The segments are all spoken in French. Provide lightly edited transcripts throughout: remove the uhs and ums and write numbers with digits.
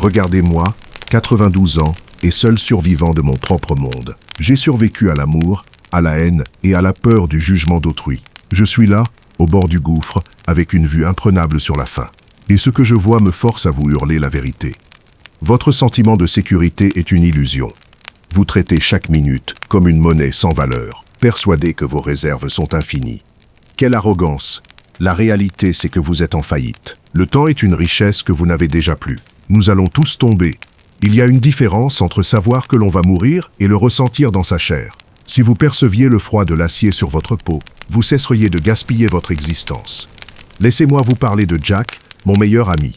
Regardez-moi, 92 ans, et seul survivant de mon propre monde. J'ai survécu à l'amour, à la haine et à la peur du jugement d'autrui. Je suis là, au bord du gouffre, avec une vue imprenable sur la fin. Et ce que je vois me force à vous hurler la vérité. Votre sentiment de sécurité est une illusion. Vous traitez chaque minute comme une monnaie sans valeur, persuadé que vos réserves sont infinies. Quelle arrogance! La réalité, c'est que vous êtes en faillite. Le temps est une richesse que vous n'avez déjà plus. Nous allons tous tomber. Il y a une différence entre savoir que l'on va mourir et le ressentir dans sa chair. Si vous perceviez le froid de l'acier sur votre peau, vous cesseriez de gaspiller votre existence. Laissez-moi vous parler de Jack, mon meilleur ami.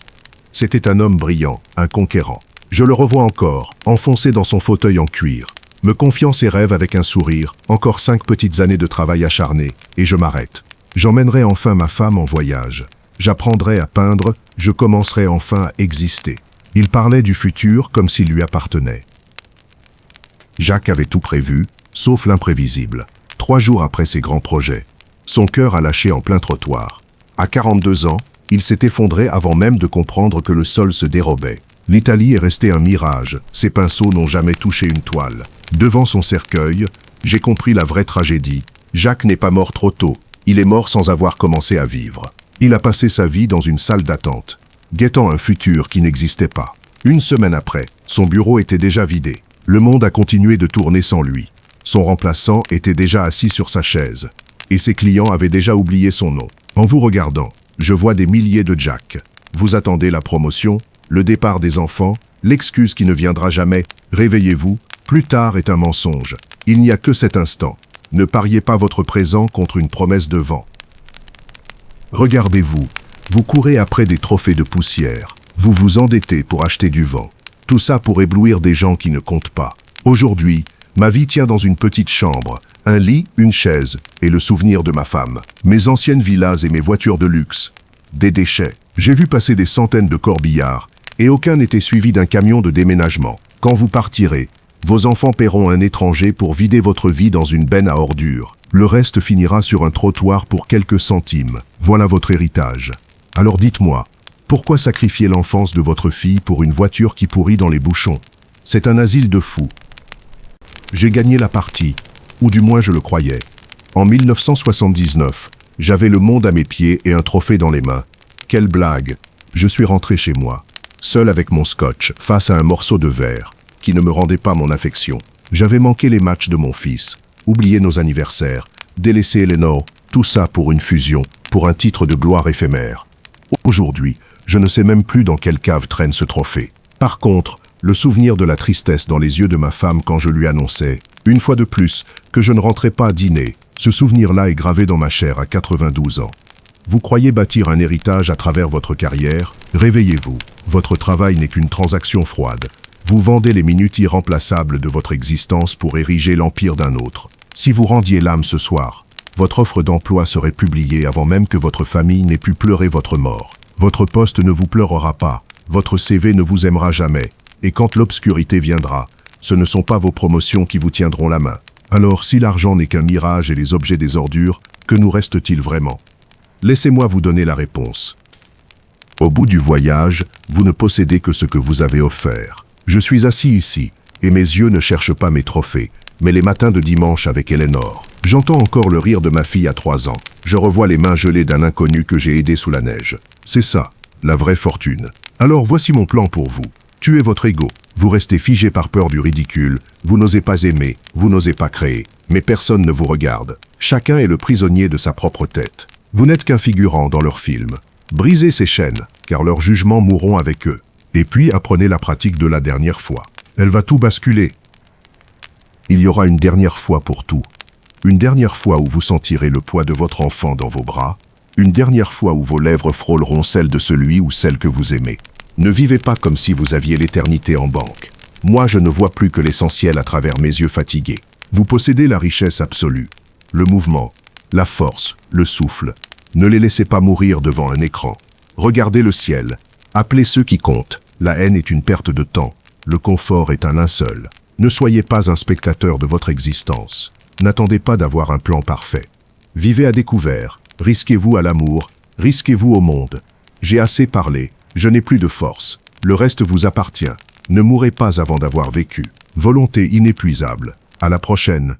C'était un homme brillant, un conquérant. Je le revois encore, enfoncé dans son fauteuil en cuir, me confiant ses rêves avec un sourire, encore 5 petites années de travail acharné, et je m'arrête. J'emmènerai enfin ma femme en voyage. J'apprendrai à peindre, je commencerai enfin à exister. Il parlait du futur comme s'il lui appartenait. Jack avait tout prévu, sauf l'imprévisible. 3 jours après ses grands projets, son cœur a lâché en plein trottoir. À 42 ans, il s'est effondré avant même de comprendre que le sol se dérobait. L'Italie est restée un mirage, ses pinceaux n'ont jamais touché une toile. Devant son cercueil, j'ai compris la vraie tragédie. Jack n'est pas mort trop tôt, il est mort sans avoir commencé à vivre. Il a passé sa vie dans une salle d'attente, guettant un futur qui n'existait pas. 1 semaine après, son bureau était déjà vidé. Le monde a continué de tourner sans lui. Son remplaçant était déjà assis sur sa chaise, et ses clients avaient déjà oublié son nom. En vous regardant, je vois des milliers de Jack. Vous attendez la promotion, le départ des enfants, l'excuse qui ne viendra jamais. Réveillez-vous, plus tard est un mensonge. Il n'y a que cet instant. Ne pariez pas votre présent contre une promesse de vent. Regardez-vous, vous courez après des trophées de poussière. Vous vous endettez pour acheter du vent. Tout ça pour éblouir des gens qui ne comptent pas. Aujourd'hui, ma vie tient dans une petite chambre, un lit, une chaise et le souvenir de ma femme. Mes anciennes villas et mes voitures de luxe. Des déchets. J'ai vu passer des centaines de corbillards et aucun n'était suivi d'un camion de déménagement. Quand vous partirez, vos enfants paieront un étranger pour vider votre vie dans une benne à ordures. Le reste finira sur un trottoir pour quelques centimes. Voilà votre héritage. Alors dites-moi, pourquoi sacrifier l'enfance de votre fille pour une voiture qui pourrit dans les bouchons? C'est un asile de fous. J'ai gagné la partie, ou du moins je le croyais. En 1979, j'avais le monde à mes pieds et un trophée dans les mains. Quelle blague! Je suis rentré chez moi, seul avec mon scotch, face à un morceau de verre, qui ne me rendait pas mon affection. J'avais manqué les matchs de mon fils, oublié nos anniversaires, délaissé Eleanor, tout ça pour une fusion, pour un titre de gloire éphémère. Aujourd'hui, je ne sais même plus dans quelle cave traîne ce trophée. Par contre, le souvenir de la tristesse dans les yeux de ma femme quand je lui annonçais, une fois de plus, que je ne rentrais pas dîner, ce souvenir-là est gravé dans ma chair à 92 ans. Vous croyez bâtir un héritage à travers votre carrière? Réveillez-vous. Votre travail n'est qu'une transaction froide. Vous vendez les minutes irremplaçables de votre existence pour ériger l'empire d'un autre. Si vous rendiez l'âme ce soir, votre offre d'emploi serait publiée avant même que votre famille n'ait pu pleurer votre mort. Votre poste ne vous pleurera pas, votre CV ne vous aimera jamais, et quand l'obscurité viendra, ce ne sont pas vos promotions qui vous tiendront la main. Alors si l'argent n'est qu'un mirage et les objets des ordures, que nous reste-t-il vraiment? Laissez-moi vous donner la réponse. Au bout du voyage, vous ne possédez que ce que vous avez offert. Je suis assis ici, et mes yeux ne cherchent pas mes trophées, mais les matins de dimanche avec Eleanor. J'entends encore le rire de ma fille à 3 ans. Je revois les mains gelées d'un inconnu que j'ai aidé sous la neige. C'est ça, la vraie fortune. Alors voici mon plan pour vous. Tuez votre ego. Vous restez figé par peur du ridicule. Vous n'osez pas aimer, vous n'osez pas créer. Mais personne ne vous regarde. Chacun est le prisonnier de sa propre tête. Vous n'êtes qu'un figurant dans leur film. Brisez ces chaînes, car leurs jugements mourront avec eux. Et puis apprenez la pratique de la dernière fois. Elle va tout basculer. Il y aura une dernière fois pour tout. Une dernière fois où vous sentirez le poids de votre enfant dans vos bras. Une dernière fois où vos lèvres frôleront celles de celui ou celle que vous aimez. Ne vivez pas comme si vous aviez l'éternité en banque. Moi, je ne vois plus que l'essentiel à travers mes yeux fatigués. Vous possédez la richesse absolue, le mouvement, la force, le souffle. Ne les laissez pas mourir devant un écran. Regardez le ciel. Appelez ceux qui comptent. La haine est une perte de temps. Le confort est un linceul. Ne soyez pas un spectateur de votre existence. N'attendez pas d'avoir un plan parfait. Vivez à découvert. Risquez-vous à l'amour. Risquez-vous au monde. J'ai assez parlé. Je n'ai plus de force. Le reste vous appartient. Ne mourrez pas avant d'avoir vécu. Volonté inépuisable. À la prochaine.